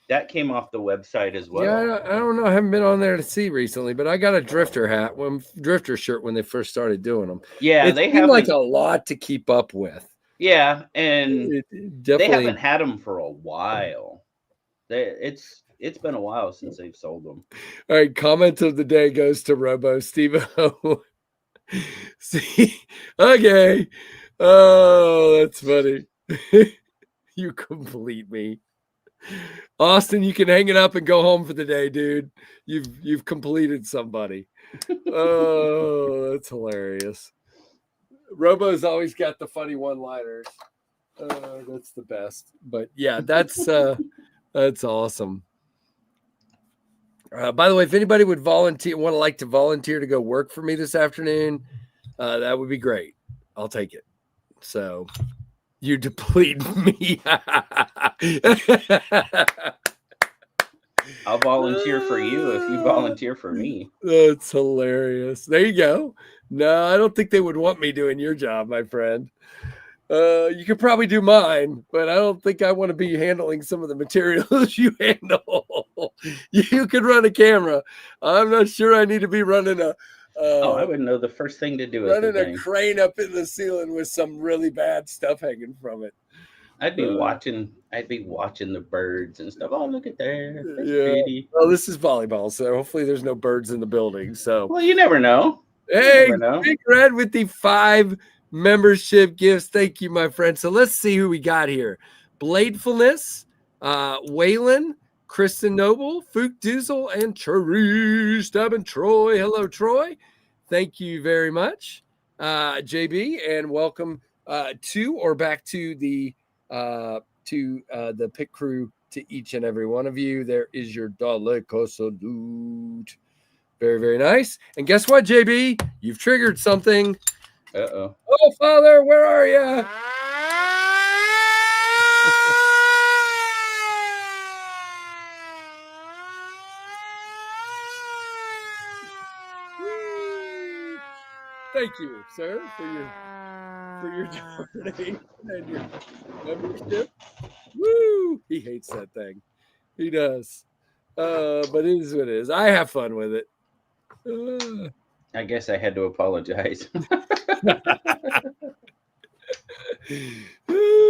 That came off the website as well. Yeah, I don't know. I haven't been on there to see recently, but I got a Drifter Drifter shirt when they first started doing them. Yeah, they have like a lot to keep up with. Yeah, and they haven't had them for a while. It's been a while since they've sold them. All right, comment of the day goes to Robo Steve. See, okay. Oh, that's funny. You complete me. Austin, you can hang it up and go home for the day, dude. You've completed somebody. Oh, that's hilarious. Robo's always got the funny one-liners. That's the best. But yeah, that's awesome. By the way, if anybody would want to volunteer to go work for me this afternoon, that would be great. I'll take it. So you deplete me. I'll volunteer for you if you volunteer for me. That's hilarious. There you go. No, I don't think they would want me doing your job, my friend. You could probably do mine, but I don't think I want to be handling some of the materials you handle. You could run a camera. I'm not sure I need to be running I wouldn't know the first thing to do. Running a crane up in the ceiling with some really bad stuff hanging from it. I'd be watching the birds and stuff. Oh, look at there. That's pretty. Well, this is volleyball, so hopefully there's no birds in the building. So well, you never know. Hey, Big Red with the 5 membership gifts. Thank you, my friend. So let's see who we got here. Bladefulness, Waylon, Kristen Noble, Fook Dizzle, and Cherry Stabbing Troy. Hello, Troy. Thank you very much, JB, and welcome to or back to the pit crew. To each and every one of you, there is your Daleko salute. Very, very nice. And guess what, JB? You've triggered something. Uh-oh. Oh, Father, where are you? Thank you, sir, for your donation and your membership. Woo! He hates that thing. He does. But it is what it is. I have fun with it. I guess I had to apologize.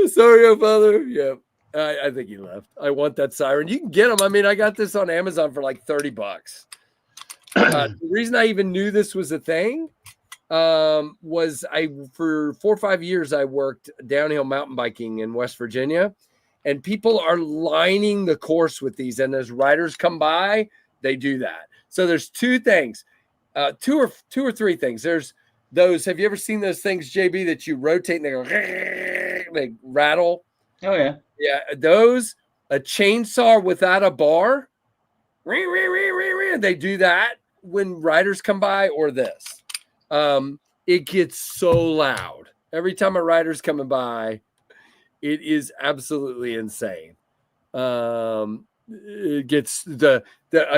Sorry, oh Father. Yeah, I think he left. I want that siren. You can get them. I mean, I got this on Amazon for like $30. The reason I even knew this was a thing was for 4 or 5 years I worked downhill mountain biking in West Virginia, and people are lining the course with these. And as riders come by, they do that. So there's 2 things. Two or three things. There's those. Have you ever seen those things, JB, that you rotate and they go, they rattle? Oh yeah, yeah. Those, a chainsaw without a bar. They do that when riders come by, or this. it gets so loud. Every time a rider's coming by, it is absolutely insane. It gets a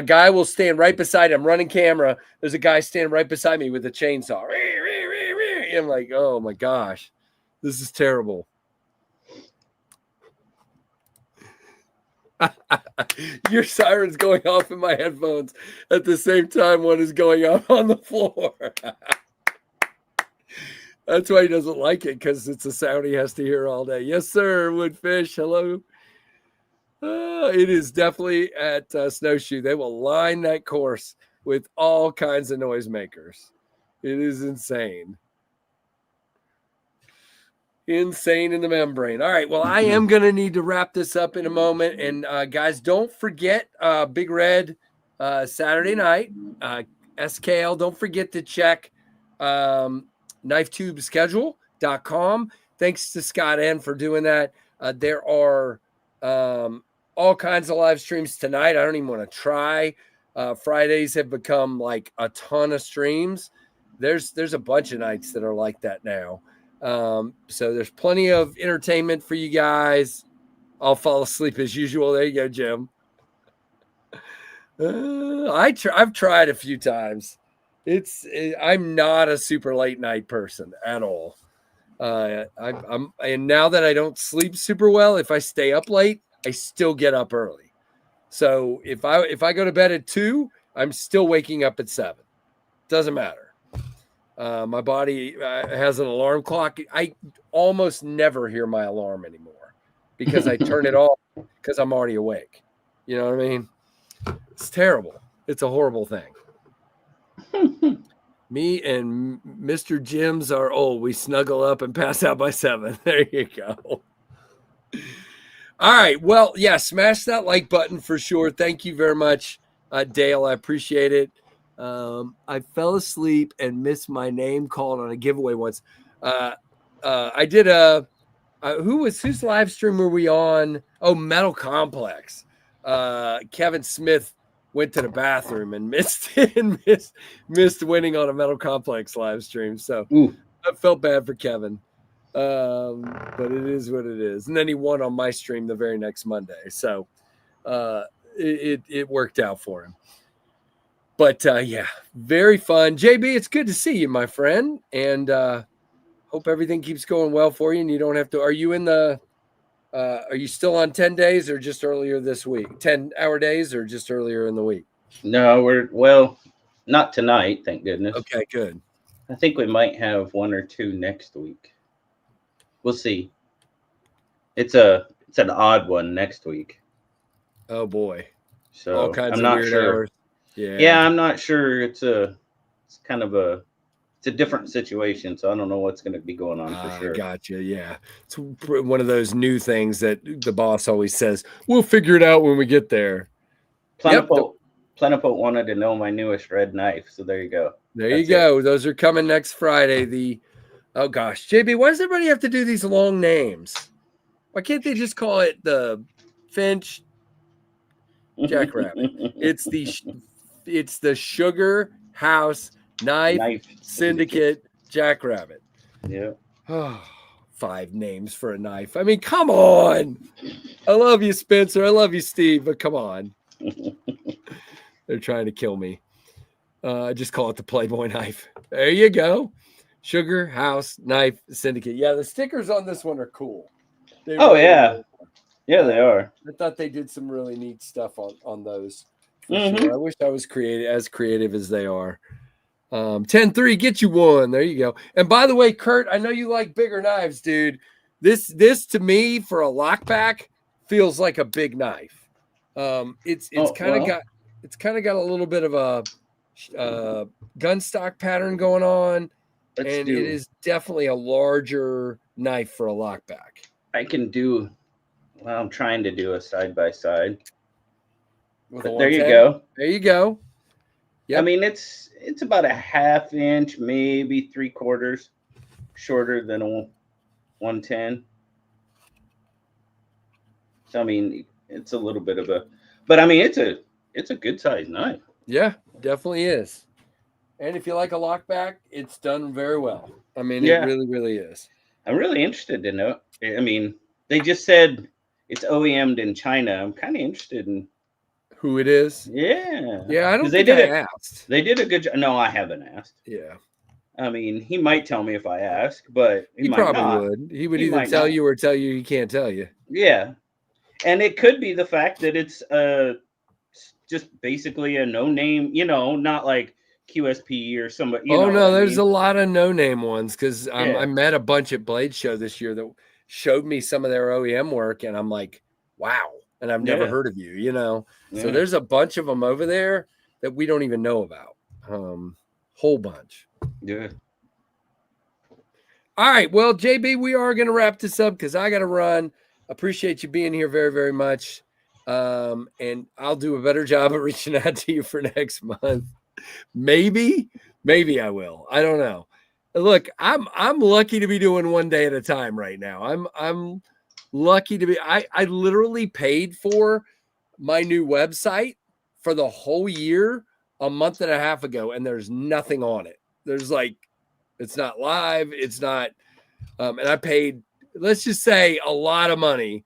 guy will stand right beside him running camera. There's a guy standing right beside me with a chainsaw. I'm like, oh my gosh, this is terrible. Your siren's going off in my headphones at the same time one is going off on the floor. That's why he doesn't like it, because it's a sound he has to hear all day. Yes, sir, Woodfish. Hello. It is definitely at Snowshoe. They will line that course with all kinds of noisemakers. It is insane. Insane in the membrane. All right. Well, I am going to need to wrap this up in a moment. And guys, don't forget Big Red Saturday night. SKL, don't forget to check knifetubeschedule.com. Thanks to Scott N for doing that. There are all kinds of live streams tonight. I don't even want to try. Fridays have become like a ton of streams. There's a bunch of nights that are like that now. So there's plenty of entertainment for you guys. I'll fall asleep as usual. There you go, Jim. I've tried a few times. I'm not a super late night person at all. And now that I don't sleep super well, if I stay up late, I still get up early. So if I go to bed at 2, I'm still waking up at 7. Doesn't matter. My body has an alarm clock. I almost never hear my alarm anymore because I turn it off because I'm already awake. You know what I mean? It's terrible. It's a horrible thing. Me and Mr. Jims are old. We snuggle up and pass out by 7. There you go. All right. Well, yeah, smash that like button for sure. Thank you very much, Dale. I appreciate it. I fell asleep and missed my name called on a giveaway once. I did whose live stream were we on? Oh, Metal Complex. Kevin Smith went to the bathroom and missed winning on a Metal Complex live stream. So I felt bad for Kevin. But it is what it is. And then he won on my stream the very next Monday. So it worked out for him. But yeah, very fun. JB, it's good to see you, my friend. And hope everything keeps going well for you and you don't have to. Are you still on 10 days or just earlier this week? 10-hour days or just earlier in the week? No, not tonight, thank goodness. Okay, good. I think we might have 1 or 2 next week. We'll see. It's an odd one next week. Oh boy. So all kinds I'm of not weird sure. hours. Yeah, I'm not sure. It's a different situation, so I don't know what's going to be going on for sure. Gotcha. Yeah, it's one of those new things that the boss always says, "We'll figure it out when we get there." Plenipote wanted to know my newest red knife, so there you go. That's you go. Those are coming next Friday. Oh gosh, JB, why does everybody have to do these long names? Why can't they just call it the Finch Jackrabbit? It's the Sugar House Knife Syndicate Jackrabbit. Yeah. Oh, 5 names for a knife. I mean, come on. I love you, Spencer. I love you, Steve, but come on. They're trying to kill me. Just call it the Playboy knife. There you go. Sugar House Knife Syndicate. Yeah, the stickers on this one are cool. Yeah. Yeah, they are. I thought they did some really neat stuff on those. Sure. I wish I was as creative as they are. 10-3, get you one. There you go. And by the way, Kurt, I know you like bigger knives, dude. This to me for a lockback feels like a big knife. It's kind of got a little bit of a gun stock pattern going on, it is definitely a larger knife for a lockback. I'm trying to do a side by side. There you go. There you go. Yep. I mean, it's about a 1/2 inch, maybe 3/4 shorter than a 110. So I mean, it's a little bit of but I mean, it's a good size knife. Yeah, definitely is. And if you like a lockback, it's done very well. I mean, it Yeah, really, really is. I'm really interested to know. I mean, they just said it's OEM'd in China. I'm kind of interested in. Who it is? Yeah, Yeah, I because don't they think did I it. asked. They did a good job. No, I haven't asked. Yeah. I mean, he might tell me if I ask, but he He might probably not. would. He would He either might tell not. you or tell you he can't tell you. Yeah, and it could be the fact that it's just basically a no name. Not like QSP or somebody. You Oh know what no, I there's a mean? lot of no-name ones because I Yeah, met a bunch at Blade Show this year that showed me some of their OEM work, and I'm like, wow, and I've never yeah, heard of you, you know. So yeah. there's a bunch of them over there that we don't even know about. Whole bunch. Yeah. All right, well, JB, we are going to wrap this up because I got to run. Appreciate you being here very, very much, and I'll do a better job of reaching out to you for next month. Maybe I will. I don't know. Look, I'm lucky to be doing one day at a time right now. I'm lucky to be. I literally paid for my new website for the whole year a month and a half ago, and there's nothing on it. There's like, it's not live. It's not. And I paid, let's just say, a lot of money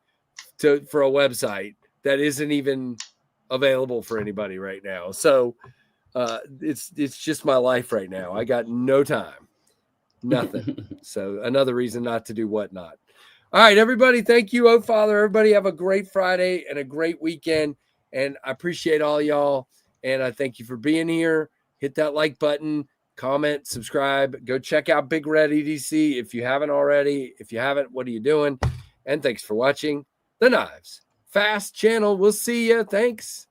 for a website that isn't even available for anybody right now. So it's just my life right now. I got no time, nothing. So another reason not to do whatnot. All right, everybody. Thank you, oh Father. Everybody have a great Friday and a great weekend. And I appreciate all y'all. And I thank you for being here. Hit that like button, comment, subscribe. Go check out Big Red EDC if you haven't already. If you haven't, what are you doing? And thanks for watching the Knives Fast channel. We'll see you. Thanks.